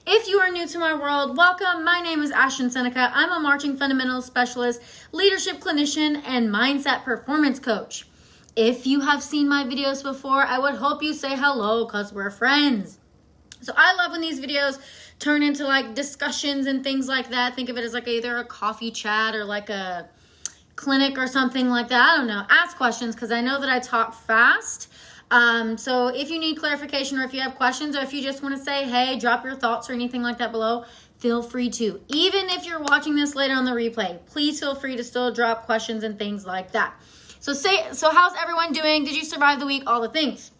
If you are new to my world, welcome. My name is Ashton Seneca. I'm a marching fundamentals specialist, leadership clinician, and mindset performance coach. If you have seen my videos before, I would hope you say hello because we're friends. So I love when these videos turn into like discussions and things like that. Think of it as like either a coffee chat or like a clinic or something like that. I don't know. Ask questions because I know that I talk fast. So if you need clarification or if you have questions or if you just want to say, hey, drop your thoughts or anything like that below, feel free to. Even if you're watching this later on the replay, please feel free to still drop questions and things like that. So how's everyone doing? Did you survive the week? All the things.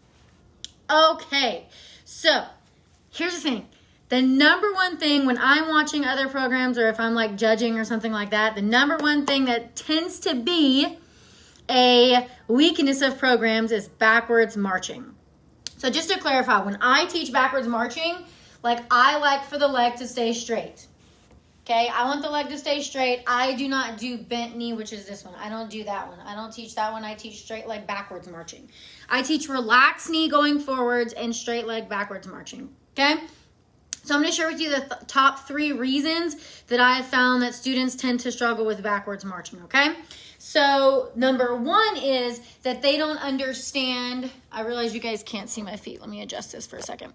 Okay. So here's the thing. The number one thing when I'm watching other programs or if I'm like judging or something like that, the number one thing that tends to be a weakness of programs is backwards marching. So just to clarify, when I teach backwards marching, I like for the leg to stay straight. Okay, I want the leg to stay straight. I do not do bent knee, which is this one. I don't do that one. I don't teach that one. I teach straight leg backwards marching. I teach relaxed knee going forwards and straight leg backwards marching. Okay, so I'm going to share with you the top 3 reasons that I have found that students tend to struggle with backwards marching. Okay. So number 1 is that they don't understand. I realize you guys can't see my feet. Let me adjust this for a second.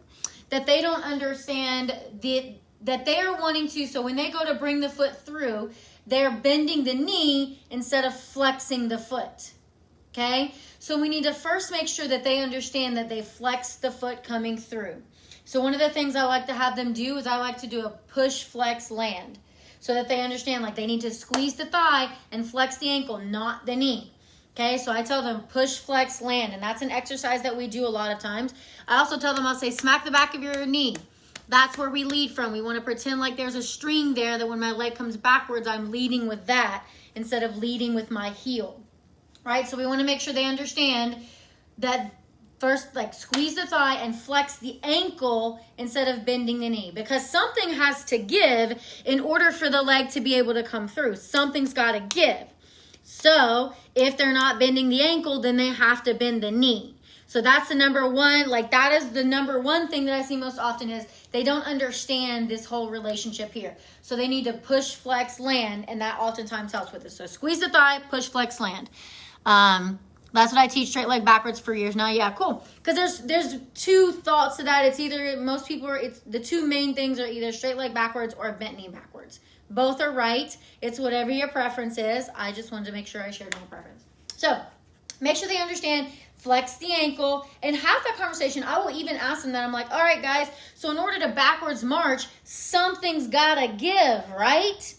That they don't understand that they are wanting to. So when they go to bring the foot through, they're bending the knee instead of flexing the foot. Okay. So we need to first make sure that they understand that they flex the foot coming through. So one of the things I like to have them do is I like to do a push, flex, land. So that they understand they need to squeeze the thigh and flex the ankle, not the knee. Okay, so I tell them push, flex, land. And that's an exercise that we do a lot of times. I also tell them, I'll say smack the back of your knee. That's where we lead from. We want to pretend like there's a string there that when my leg comes backwards, I'm leading with that instead of leading with my heel. Right, so we want to make sure they understand that first, squeeze the thigh and flex the ankle instead of bending the knee. Because something has to give in order for the leg to be able to come through. Something's got to give. So if they're not bending the ankle, then they have to bend the knee. So that's the number one. That is the number one thing that I see most often is they don't understand this whole relationship here. So they need to push, flex, land. And that oftentimes helps with this. So squeeze the thigh, push, flex, land. That's what I teach straight leg backwards for years now. Yeah, cool. Because there's 2 thoughts to that. It's either it's the 2 main things are either straight leg backwards or bent knee backwards. Both are right. It's whatever your preference is. I just wanted to make sure I shared my preference. So make sure they understand, flex the ankle, and have that conversation. I will even ask them that. I'm like, all right, guys, so in order to backwards march, something's got to give, right?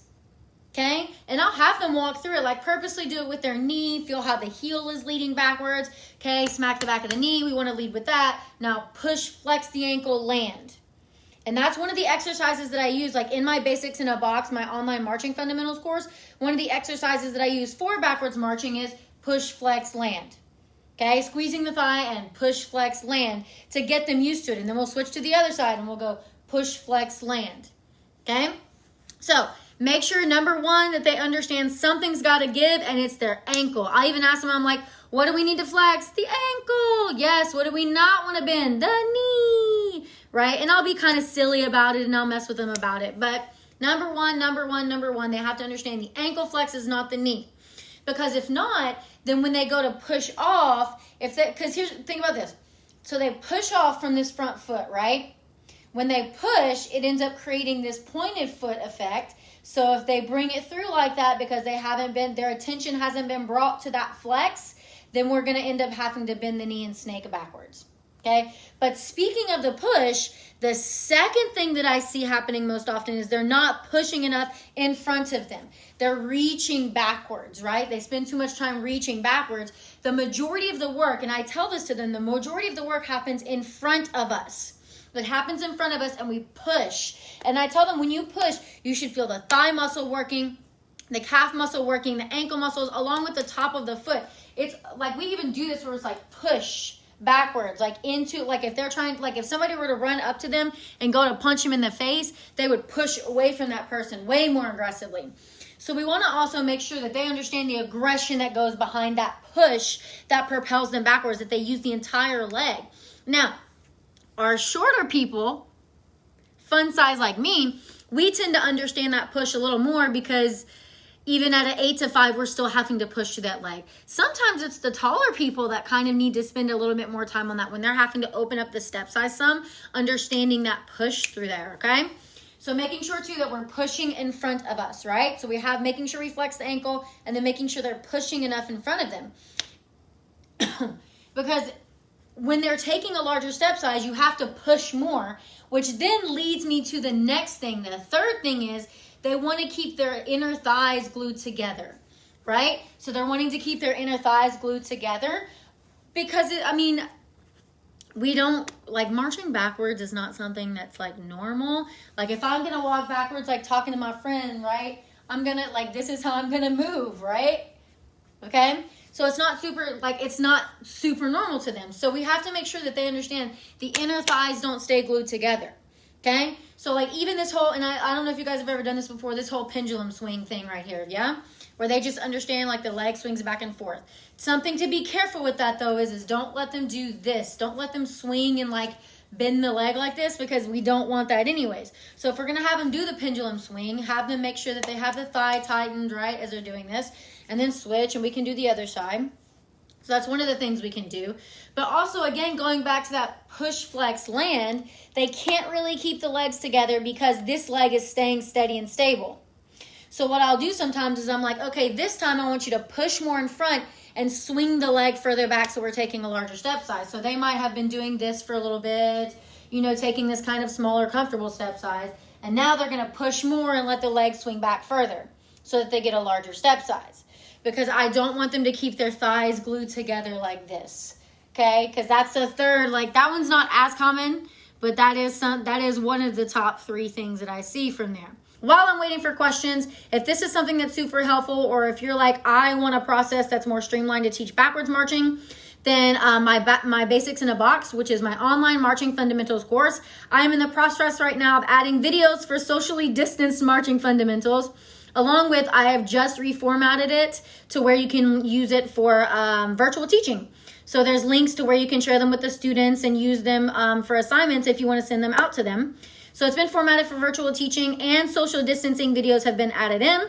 Okay, and I'll have them walk through it, purposely do it with their knee, feel how the heel is leading backwards. Okay, smack the back of the knee, we want to lead with that. Now push, flex the ankle, land. And that's one of the exercises that I use, in my Basics in a Box, my online marching fundamentals course. One of the exercises that I use for backwards marching is push, flex, land. Okay, squeezing the thigh and push, flex, land to get them used to it. And then we'll switch to the other side and we'll go push, flex, land. Okay, so make sure, number 1, that they understand something's got to give, and it's their ankle. I even ask them, I'm like, what do we need to flex? The ankle. Yes, what do we not want to bend? The knee. Right? And I'll be kind of silly about it, and I'll mess with them about it. But number one, they have to understand the ankle flex is not the knee. Because if not, then when they go to push off, think about this. So they push off from this front foot, right? When they push, it ends up creating this pointed foot effect. So if they bring it through like that because their attention hasn't been brought to that flex, then we're going to end up having to bend the knee and snake backwards. Okay. But speaking of the push, the second thing that I see happening most often is they're not pushing enough in front of them. They're reaching backwards, right? They spend too much time reaching backwards. The majority of the work, and I tell this to them, the majority of the work happens in front of us. It happens in front of us and we push. And I tell them when you push, you should feel the thigh muscle working, the calf muscle working, the ankle muscles, along with the top of the foot. It's we even do this where it's push backwards, if they're trying, if somebody were to run up to them and go to punch them in the face, they would push away from that person way more aggressively. So we want to also make sure that they understand the aggression that goes behind that push that propels them backwards, that they use the entire leg. Now, our shorter people fun size like me, we tend to understand that push a little more because even at an 8 to 5, we're still having to push through that leg. Sometimes it's the taller people that kind of need to spend a little bit more time on that when they're having to open up the step size some, understanding that push through there, okay? So making sure too that we're pushing in front of us, right? So we have making sure we flex the ankle and then making sure they're pushing enough in front of them. Because when they're taking a larger step size, you have to push more, which then leads me to the next thing. The third thing is they want to keep their inner thighs glued together, right? So they're wanting to keep their inner thighs glued together because, we don't, like, marching backwards is not something that's, like, normal. Like, if I'm going to walk backwards, like, talking to my friend, right, I'm going to, like, this is how I'm going to move, right? Okay? So it's not super normal to them. So we have to make sure that they understand the inner thighs don't stay glued together. Okay? So like even this whole, and I don't know if you guys have ever done this before, this whole pendulum swing thing right here, yeah? Where they just understand like the leg swings back and forth. Something to be careful with that though is don't let them do this. Don't let them swing and like bend the leg like this because we don't want that anyways. So if we're going to have them do the pendulum swing, have them make sure that they have the thigh tightened, right, as they're doing this, and then switch and we can do the other side. So that's one of the things we can do. But also, again, going back to that push, flex, land, they can't really keep the legs together because this leg is staying steady and stable. So what I'll do sometimes is I'm like, okay, this time I want you to push more in front and swing the leg further back so we're taking a larger step size. So they might have been doing this for a little bit, taking this kind of smaller, comfortable step size. And now they're going to push more and let the leg swing back further so that they get a larger step size. Because I don't want them to keep their thighs glued together like this, okay? Because that's the third, like that one's not as common, but that is one of the top 3 things that I see from there. While I'm waiting for questions, if this is something that's super helpful, or if you're like, I want a process that's more streamlined to teach backwards marching, then my Basics in a Box, which is my online marching fundamentals course, I'm in the process right now of adding videos for socially distanced marching fundamentals. Along with, I have just reformatted it to where you can use it for virtual teaching. So there's links to where you can share them with the students and use them for assignments if you want to send them out to them. So it's been formatted for virtual teaching and social distancing videos have been added in.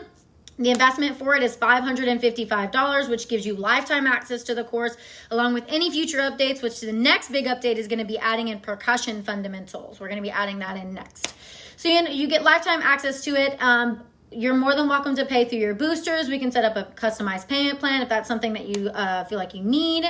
The investment for it is $555, which gives you lifetime access to the course, along with any future updates, which the next big update is going to be adding in percussion fundamentals. We're going to be adding that in next. So you get lifetime access to it. You're more than welcome to pay through your boosters. We can set up a customized payment plan if that's something that you feel like you need.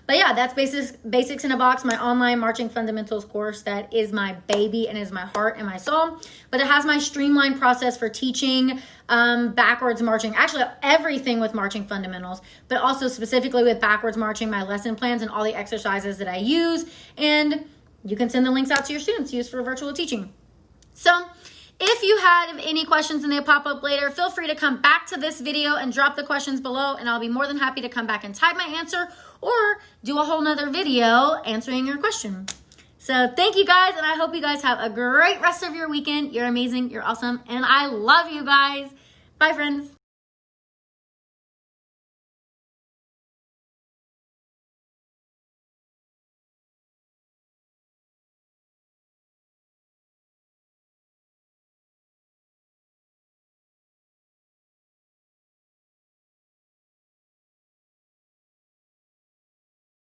But yeah, that's Basics in a Box, my online marching fundamentals course. That is my baby and is my heart and my soul. But it has my streamlined process for teaching backwards marching. Actually, everything with marching fundamentals, but also specifically with backwards marching, my lesson plans and all the exercises that I use. And you can send the links out to your students to use for virtual teaching. So if you have any questions and they pop up later, feel free to come back to this video and drop the questions below, and I'll be more than happy to come back and type my answer or do a whole nother video answering your question. So thank you guys, and I hope you guys have a great rest of your weekend. You're amazing, you're awesome, and I love you guys. Bye, friends.